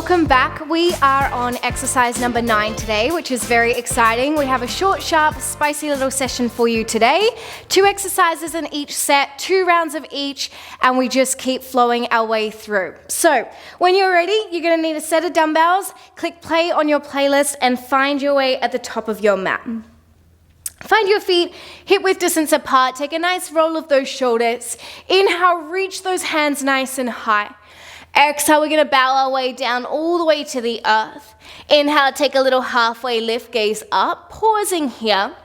Welcome back. We are on exercise number 9 today, which is very exciting. We have a short, sharp, spicy little session for you today. 2 exercises in each set, 2 rounds of each, and we just keep flowing our way through. So when you're ready, you're going to need a set of dumbbells. Click play on your playlist and find your way at the top of your mat. Find your feet hip-width distance apart. Take a nice roll of those shoulders. Inhale, reach those hands nice and high. Exhale, we're going to bow our way down all the way to the earth. Inhale, take a little halfway lift, gaze up. Pausing here.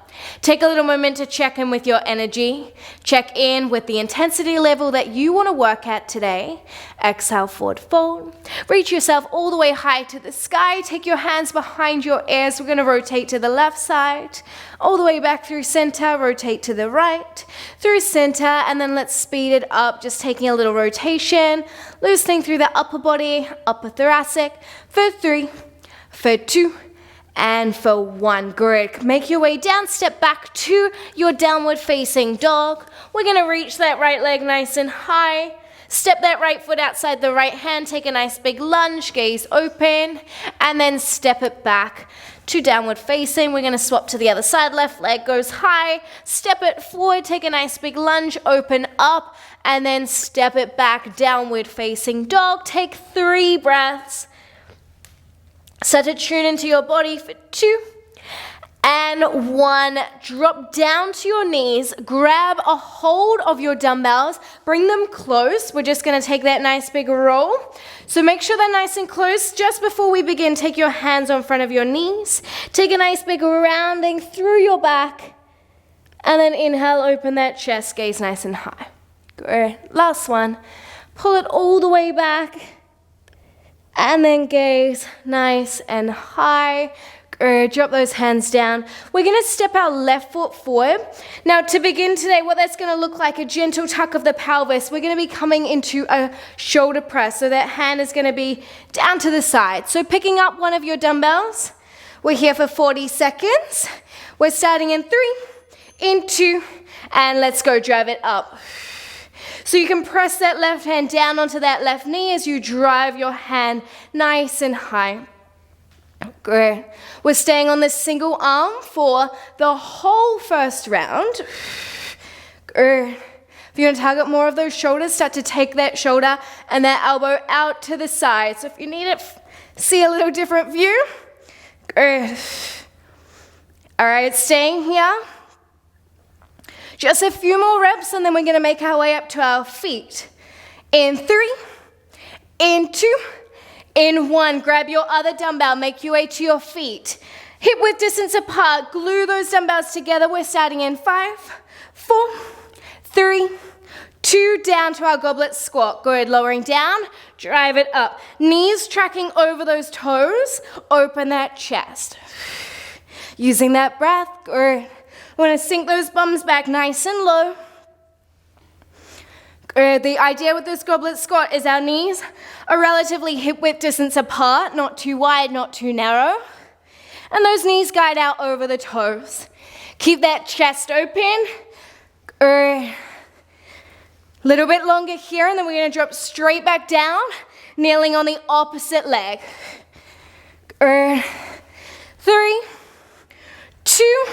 Take a little moment to check in with your energy. Check in with the intensity level that you want to work at today. Exhale, forward fold. Reach yourself all the way high to the sky. Take your hands behind your ears. We're going to rotate to the left side. All the way back through center. Rotate to the right. Through center. And then let's speed it up. Just taking a little rotation. Loosening through the upper body. Upper thoracic. For 3. For 2. And for 1. Good. Make your way down, step back to your downward facing dog. We're going to reach that right leg nice and high. Step that right foot outside the right hand. Take a nice big lunge, gaze open, and then step it back to downward facing. We're going to swap to the other side. Left leg goes high. Step it forward, take a nice big lunge, open up, and then step it back, downward facing dog. Take 3 breaths. Start to tune into your body for 2 and 1. Drop down to your knees. Grab a hold of your dumbbells. Bring them close. We're just going to take that nice big roll. So make sure they're nice and close. Just before we begin, take your hands on front of your knees. Take a nice big rounding through your back. And then inhale, open that chest, gaze nice and high. Good. Last one. Pull it all the way back. And then gaze nice and high. Good. Drop those hands down. We're going to step our left foot forward. Now to begin today, what that's going to look like, a gentle tuck of the pelvis. We're going to be coming into a shoulder press. So that hand is going to be down to the side. So picking up one of your dumbbells. We're here for 40 seconds. We're starting in 3, in 2, and let's go drive it up. So you can press that left hand down onto that left knee as you drive your hand nice and high. Good. We're staying on this single arm for the whole first round. Good. If you want to target more of those shoulders, start to take that shoulder and that elbow out to the side. So if you need it, see a little different view. Good. All right, staying here. Just a few more reps, and then we're going to make our way up to our feet. In 3, in 2, in 1. Grab your other dumbbell, make your way to your feet. Hip width distance apart, glue those dumbbells together. We're starting in 5, 4, 3, 2, down to our goblet squat. Good, lowering down, drive it up. Knees tracking over those toes, open that chest. Using that breath, good. We want to sink those bums back nice and low. The idea with this goblet squat is our knees are relatively hip-width distance apart, not too wide, not too narrow. And those knees guide out over the toes. Keep that chest open. Little bit longer here, and then we're going to drop straight back down, kneeling on the opposite leg. 3, 2,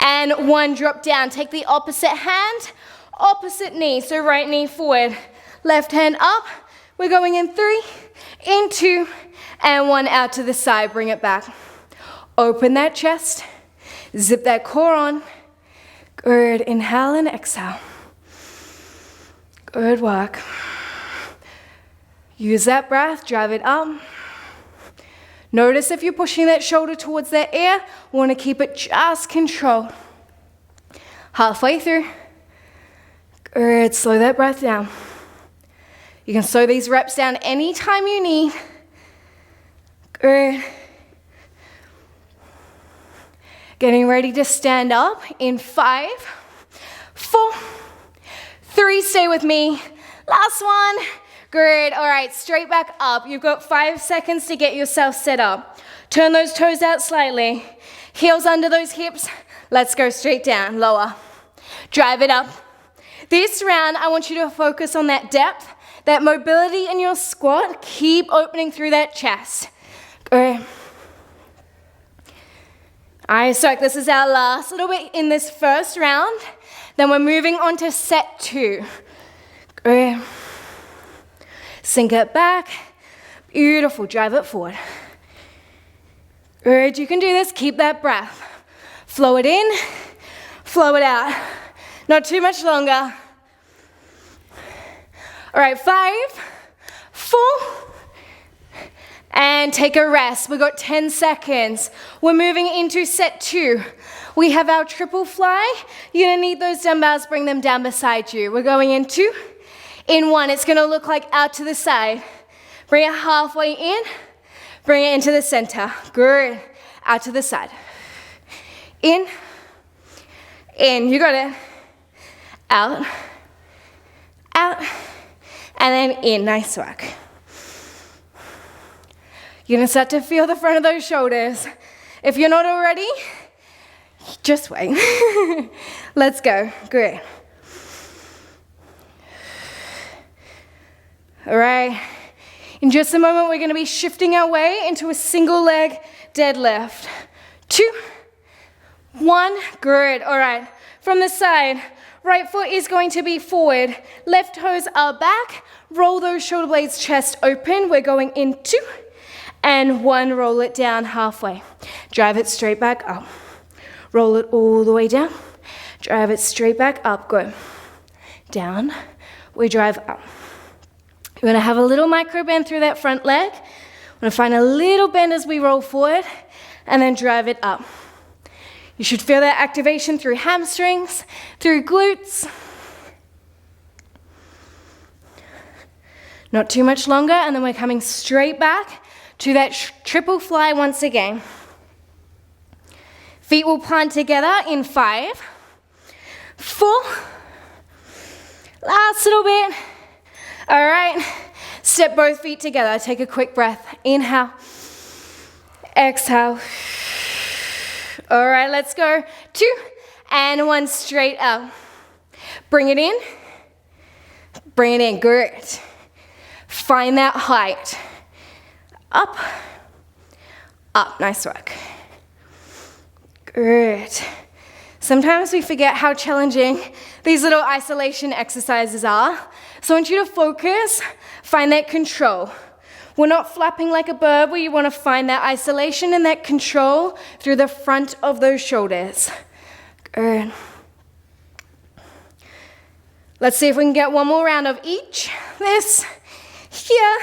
and 1, drop down. Take the opposite hand, opposite knee. So right knee forward, left hand up. We're going in 3, in 2, and 1 out to the side. Bring it back. Open that chest. Zip that core on. Good. Inhale and exhale. Good work. Use that breath. Drive it up. Notice if you're pushing that shoulder towards that ear, we want to keep it just controlled. Halfway through. Good, slow that breath down. You can slow these reps down anytime you need. Good. Getting ready to stand up in 5, 4, 3, stay with me. Last one. Good. All right, straight back up. You've got 5 seconds to get yourself set up. Turn those toes out slightly. Heels under those hips. Let's go straight down, lower. Drive it up. This round, I want you to focus on that depth, that mobility in your squat. Keep opening through that chest. Good. All right, so this is our last little bit in this first round. Then we're moving on to set 2. Good. Sink it back. Beautiful, drive it forward. Good, you can do this, keep that breath. Flow it in, flow it out. Not too much longer. All right, 5, 4, and take a rest. We've got 10 seconds. We're moving into set 2. We have our triple fly. You're gonna need those dumbbells, bring them down beside you. We're going in 2. In 1, it's gonna look like out to the side. Bring it halfway in, bring it into the center. Good, out to the side. In, you got it. Out, out, and then in, nice work. You're gonna start to feel the front of those shoulders. If you're not already, just wait. Let's go, good. All right, in just a moment, we're gonna be shifting our way into a single leg deadlift. 2, 1, good, all right. From the side, right foot is going to be forward, left toes are back, roll those shoulder blades chest open. We're going in 2, and 1, roll it down halfway. Drive it straight back up. Roll it all the way down. Drive it straight back up, good. Down, we drive up. We're gonna have a little micro bend through that front leg. We're gonna find a little bend as we roll forward and then drive it up. You should feel that activation through hamstrings, through glutes. Not too much longer, and then we're coming straight back to that triple fly once again. Feet will plant together in 5, 4, last little bit. All right, step both feet together. Take a quick breath. Inhale, exhale. All right, let's go. 2 and 1 straight up. Bring it in, good. Find that height. Up, up, nice work. Good. Sometimes we forget how challenging these little isolation exercises are. So I want you to focus, find that control. We're not flapping like a bird, where you want to find that isolation and that control through the front of those shoulders. Good. Let's see if we can get one more round of each. This, here,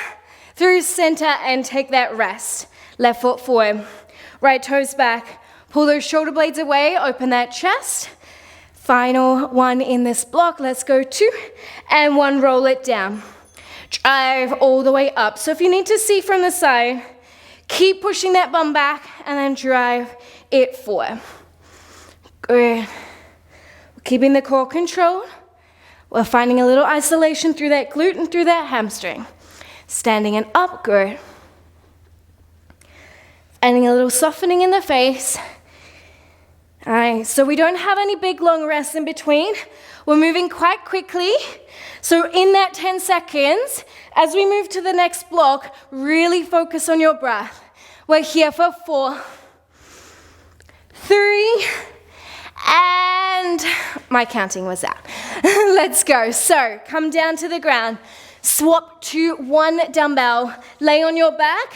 through center, and take that rest. Left foot forward, right toes back. Pull those shoulder blades away, open that chest. Final 1 in this block. Let's go 2 and 1, roll it down. Drive all the way up. So if you need to see from the side, keep pushing that bum back and then drive it forward. Good. We're keeping the core controlled. We're finding a little isolation through that glute and through that hamstring. Standing and up, good. Finding a little softening in the face. All right, so we don't have any big long rests in between. We're moving quite quickly. So in that 10 seconds, as we move to the next block, really focus on your breath. We're here for 4, 3, and my counting was out. Let's go. So come down to the ground. Swap to 1 dumbbell. Lay on your back.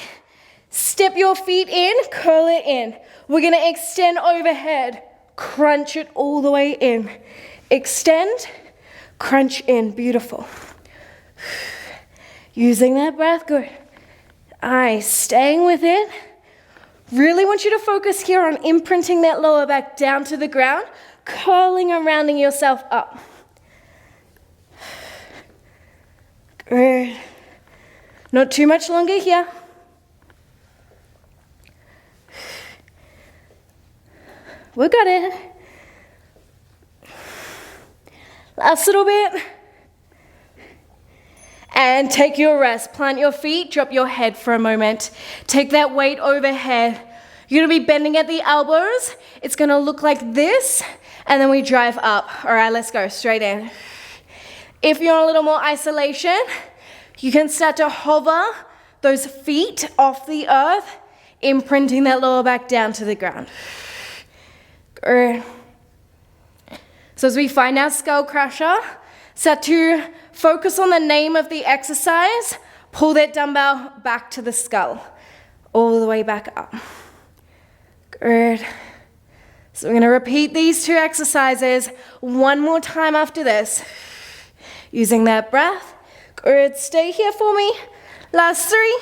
Step your feet in, curl it in. We're gonna extend overhead, crunch it all the way in. Extend, crunch in, beautiful. Using that breath, good. Staying with it. Really want you to focus here on imprinting that lower back down to the ground, curling and rounding yourself up. Good. Not too much longer here. We got it. Last little bit. And take your rest. Plant your feet, drop your head for a moment. Take that weight overhead. You're gonna be bending at the elbows. It's gonna look like this, and then we drive up. All right, let's go, straight in. If you're in a little more isolation, You can start to hover those feet off the earth, imprinting that lower back down to the ground. Good. So as we find our skull crusher, start to focus on the name of the exercise. Pull that dumbbell back to the skull, all the way back up. Good. So we're going to repeat these 2 exercises one more time after this. Using that breath. Good. Stay here for me. Last 3.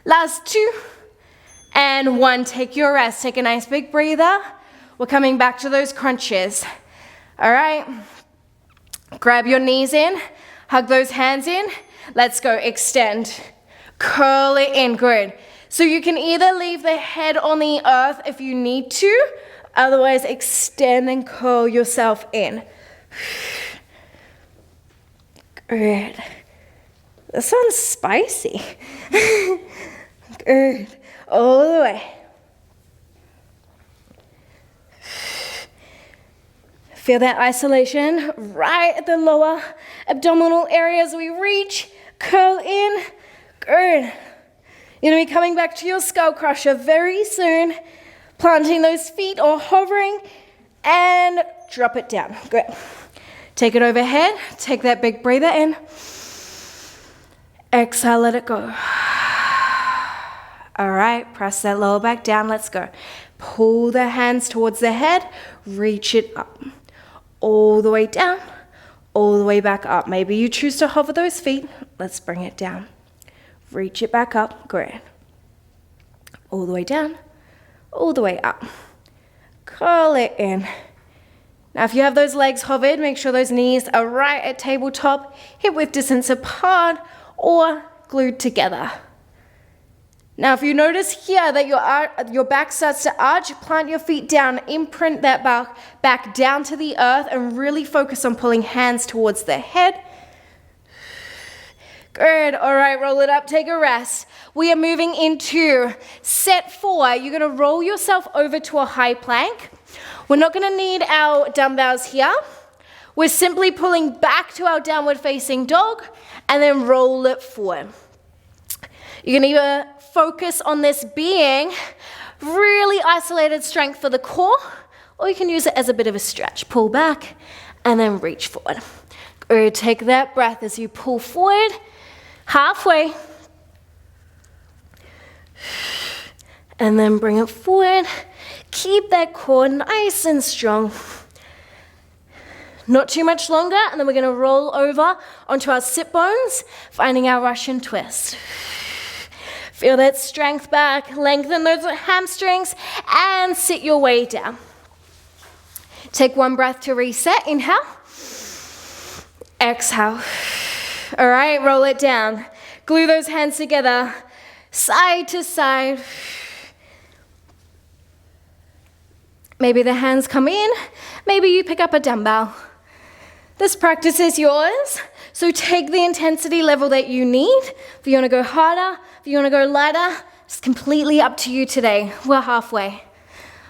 Last 2. And 1. Take your rest. Take a nice big breather. We're coming back to those crunches. All right. Grab your knees in. Hug those hands in. Let's go. Extend. Curl it in. Good. So you can either leave the head on the earth if you need to. Otherwise, extend and curl yourself in. Good. That sounds spicy. Good. All the way. Feel that isolation right at the lower abdominal area as we reach, curl in. Good. You're going to be coming back to your skull crusher very soon. Planting those feet or hovering, and drop it down. Good. Take it overhead. Take that big breather in. Exhale, let it go. All right, press that lower back down. Let's go. Pull the hands towards the head. Reach it up. All the way down. All the way back up. Maybe you choose to hover those feet. Let's bring it down. Reach it back up. Great. All the way down. All the way up. Curl it in. Now if you have those legs hovered, make sure those knees are right at tabletop, hip width distance apart or glued together. Now if you notice here that your back starts to arch, plant your feet down, imprint that back down to the earth and really focus on pulling hands towards the head. Good. All right, roll it up, take a rest. We are moving into set 4. You're going to roll yourself over to a high plank. We're not going to need our dumbbells here. We're simply pulling back to our downward facing dog and then roll it forward. You can either focus on this being really isolated strength for the core, or you can use it as a bit of a stretch. Pull back and then reach forward. Good. Take that breath as you pull forward. Halfway. And then bring it forward. Keep that core nice and strong. Not too much longer, and then we're going to roll over onto our sit bones, finding our Russian twist. Feel that strength back, lengthen those hamstrings, and sit your way down. Take 1 breath to reset. Inhale. Exhale. All right, roll it down. Glue those hands together, side to side. Maybe the hands come in, maybe you pick up a dumbbell. This practice is yours, so take the intensity level that you need. If you want to go harder, if you want to go lighter, it's completely up to you today. We're halfway.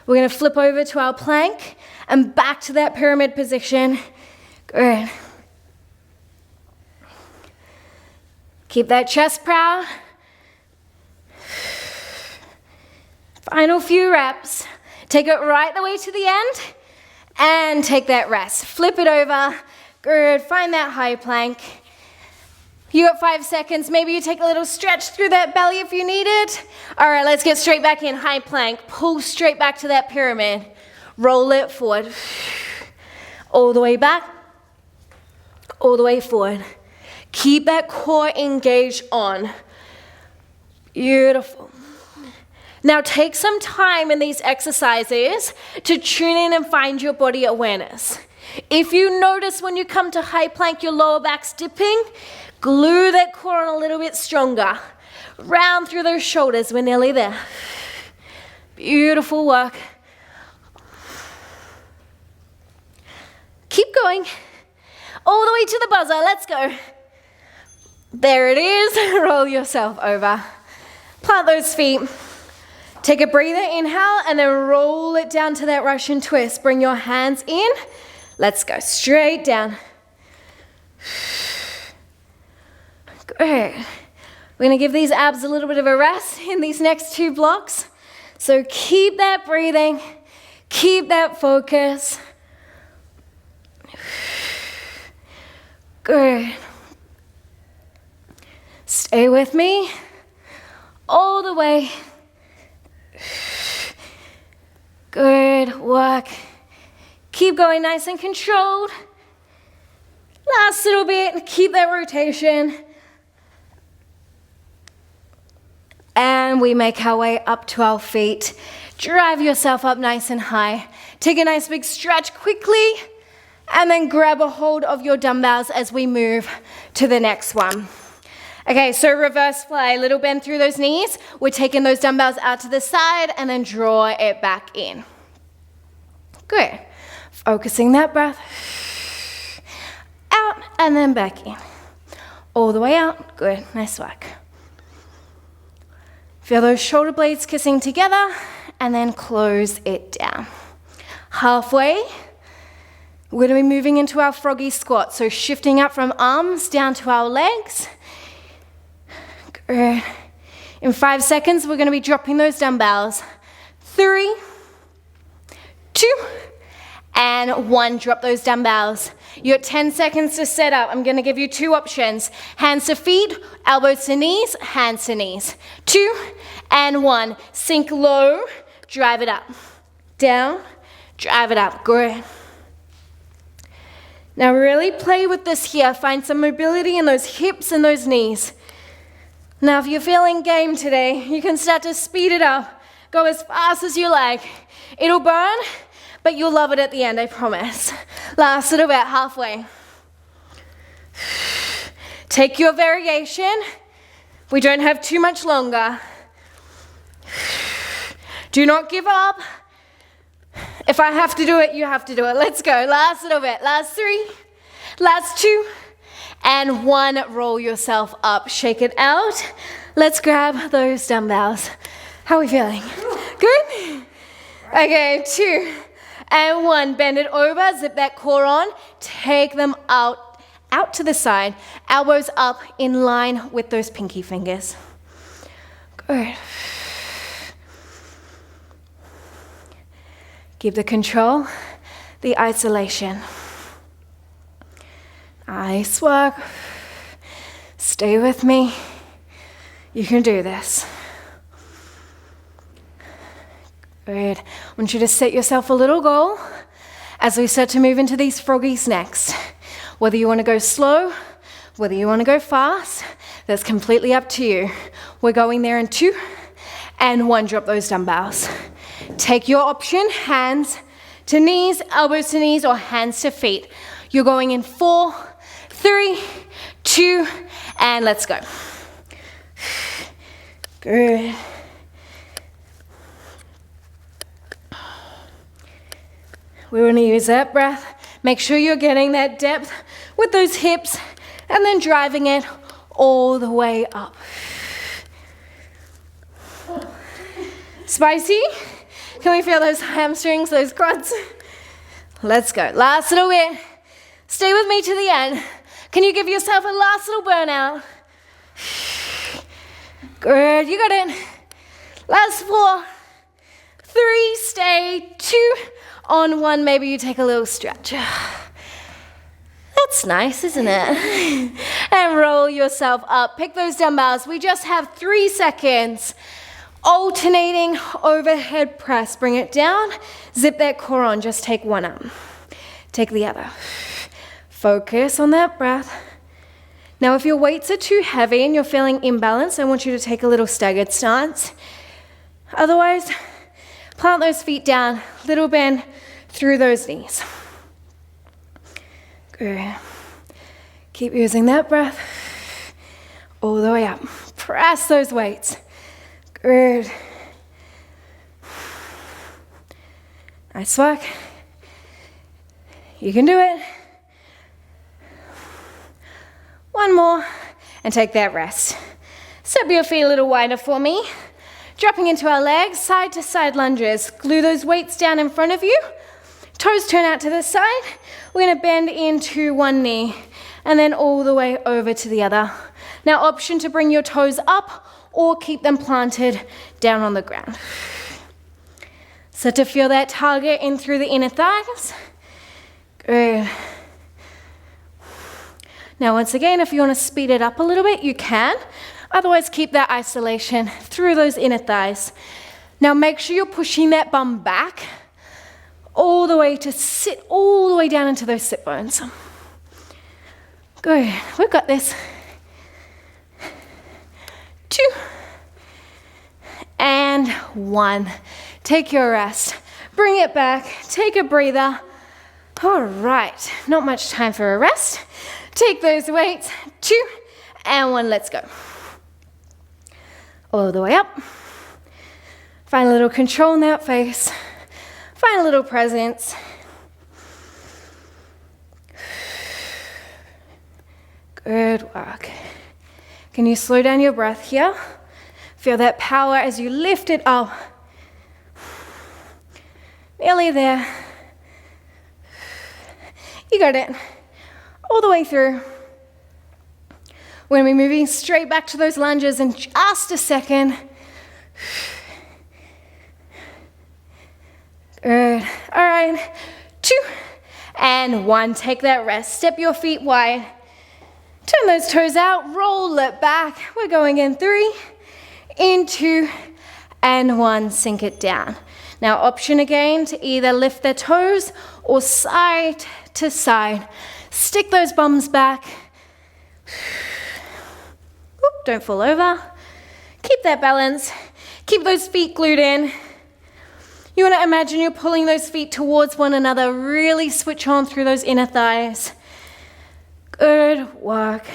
We're going to flip over to our plank and back to that pyramid position. Good. Keep that chest proud. Final few reps. Take it right the way to the end and take that rest. Flip it over. Good. Find that high plank. You got 5 seconds. Maybe you take a little stretch through that belly if you need it. All right, let's get straight back in. High plank. Pull straight back to that pyramid. Roll it forward. All the way back. All the way forward. Keep that core engaged on. Beautiful. Now take some time in these exercises to tune in and find your body awareness. If you notice when you come to high plank your lower back's dipping, glue that core on a little bit stronger. Round through those shoulders, we're nearly there. Beautiful work. Keep going. All the way to the buzzer, let's go. There it is, roll yourself over. Plant those feet. Take a breather, inhale, and then roll it down to that Russian twist. Bring your hands in. Let's go straight down. Good. We're gonna give these abs a little bit of a rest in these next 2 blocks. So keep that breathing, keep that focus. Good. Stay with me all the way. Good work. Keep going nice and controlled. Last little bit, keep that rotation. And we make our way up to our feet. Drive yourself up nice and high. Take a nice big stretch quickly, and then grab a hold of your dumbbells as we move to the next one. Okay, so reverse fly, little bend through those knees. We're taking those dumbbells out to the side and then draw it back in. Good. Focusing that breath. Out and then back in. All the way out. Good, nice work. Feel those shoulder blades kissing together and then close it down. Halfway, we're gonna be moving into our froggy squat. So shifting up from arms down to our legs. Good. In 5 seconds, we're gonna be dropping those dumbbells. 3, 2, and 1. Drop those dumbbells. You got 10 seconds to set up. I'm gonna give you 2 options. Hands to feet, elbows to knees, hands to knees. 2 and 1. Sink low, drive it up. Down, drive it up. Good. Now really play with this here. Find some mobility in those hips and those knees. Now if you're feeling game today, you can start to speed it up. Go as fast as you like. It'll burn, but you'll love it at the end, I promise. Last little bit, halfway. Take your variation. We don't have too much longer. Do not give up. If I have to do it, you have to do it. Let's go. Last little bit. Last 3. Last 2. And 1. Roll yourself up. Shake it out. Let's grab those dumbbells. How are we feeling? Good? Okay, 2 and 1. Bend it over. Zip that core on. Take them out to the side. Elbows up in line with those pinky fingers. Good. Give the control, the isolation. Nice work. Stay with me. You can do this. Good. I want you to set yourself a little goal as we start to move into these froggies next. Whether you want to go slow, whether you want to go fast, that's completely up to you. We're going there in 2 and 1. Drop those dumbbells. Take your option, hands to knees, elbows to knees, or hands to feet. You're going in 4, 3, 2, and let's go. Good. We want to use that breath. Make sure you're getting that depth with those hips and then driving it all the way up. Spicy? Can we feel those hamstrings, those quads? Let's go. Last little bit. Stay with me to the end. Can you give yourself a last little burnout? Good, you got it. Last 4, 3, stay, 2, on 1, maybe you take a little stretch. That's nice, isn't it? And roll yourself up. Pick those dumbbells. We just have 3 seconds. Alternating overhead press. Bring it down. Zip that core on. Just take one up. Take the other. Focus on that breath. Now, if your weights are too heavy and you're feeling imbalanced, I want you to take a little staggered stance. Otherwise, plant those feet down. Little bend through those knees. Good. Keep using that breath all the way up. Press those weights. Good. Nice work. You can do it. One more, and take that rest. Step your feet a little wider for me. Dropping into our legs, side to side lunges. Glue those weights down in front of you. Toes turn out to the side. We're gonna bend into one knee, and then all the way over to the other. Now, option to bring your toes up or keep them planted down on the ground. So to feel that target in through the inner thighs. Good. Now, once again, if you want to speed it up a little bit, you can. Otherwise, keep that isolation through those inner thighs. Now, make sure you're pushing that bum back all the way to sit all the way down into those sit bones. Good. We've got this. 2 and 1. Take your rest. Bring it back. Take a breather. All right. Not much time for a rest. Take those weights. 2 and 1. Let's go. All the way up. Find a little control in that face. Find a little presence. Good work. Can you slow down your breath here? Feel that power as you lift it up. Nearly there. You got it. All the way through. We're going to be moving straight back to those lunges in just a second. Good. All right. 2 and 1. Take that rest. Step your feet wide. Turn those toes out. Roll it back. We're going in 3, in 2, and 1. Sink it down. Now, option again to either lift their toes or side to side. Stick those bums back. Oop, don't fall over. Keep that balance. Keep those feet glued in. You want to imagine you're pulling those feet towards one another. Really switch on through those inner thighs. Good work.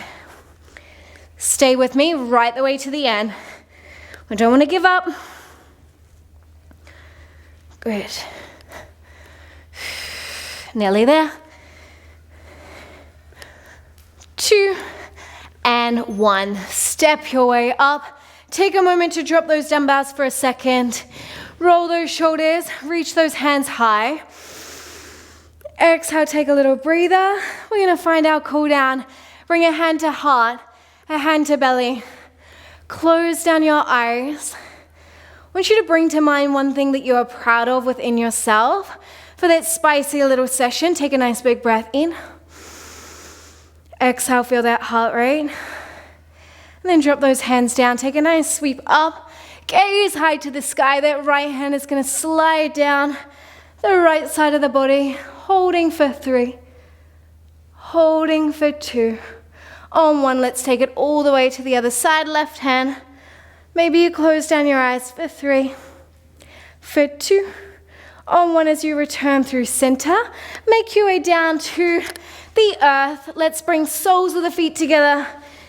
Stay with me right the way to the end. I don't want to give up. Good. Nearly there. 2 and 1. Step your way up. Take a moment to drop those dumbbells for a second. Roll those shoulders. Reach those hands high. Exhale, take a little breather. We're going to find our cool down. Bring a hand to heart, a hand to belly. Close down your eyes. I want you to bring to mind one thing that you are proud of within yourself. For that spicy little session, take a nice big breath in. Exhale, feel that heart rate. And then drop those hands down. Take a nice sweep up. Gaze high to the sky. That right hand is going to slide down the right side of the body. Holding for 3. Holding for 2. On 1, let's take it all the way to the other side. Left hand. Maybe you close down your eyes for 3. For 2. On 1 as you return through center. Make your way down to the earth. Let's bring soles of the feet together.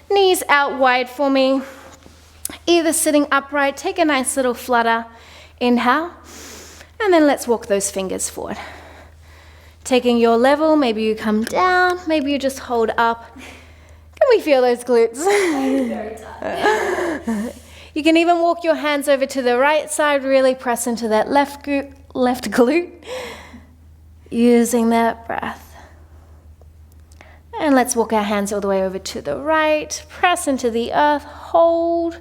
Knees out wide for me. Either sitting upright. Take a nice little flutter. Inhale. And then let's walk those fingers forward. Taking your level, maybe you come down, maybe you just hold up. Can we feel those glutes? Very tight. You can even walk your hands over to the right side, really press into that left glute, using that breath. And let's walk our hands all the way over to the right, press into the earth, hold.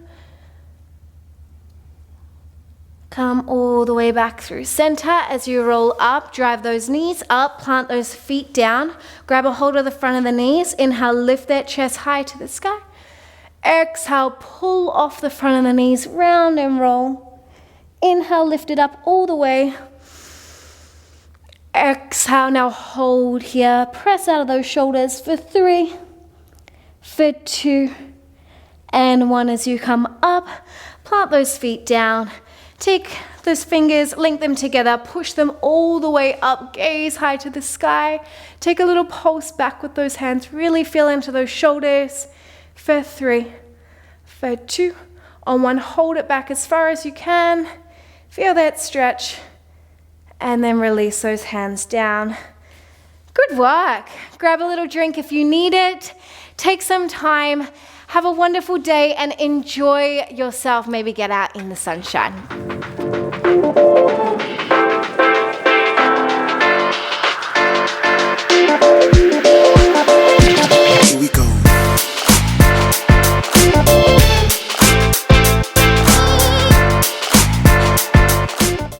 Come all the way back through center. As you roll up, drive those knees up, plant those feet down. Grab a hold of the front of the knees. Inhale, lift that chest high to the sky. Exhale, pull off the front of the knees, round and roll. Inhale, lift it up all the way. Exhale, now hold here. Press out of those shoulders for 3, for 2, and 1 as you come up. Plant those feet down. Take those fingers, link them together, push them all the way up, gaze high to the sky. Take a little pulse back with those hands, really feel into those shoulders. For 3, for 2, on 1, hold it back as far as you can. Feel that stretch, and then release those hands down. Good work. Grab a little drink if you need it. Take some time. Have a wonderful day and enjoy yourself. Maybe get out in the sunshine.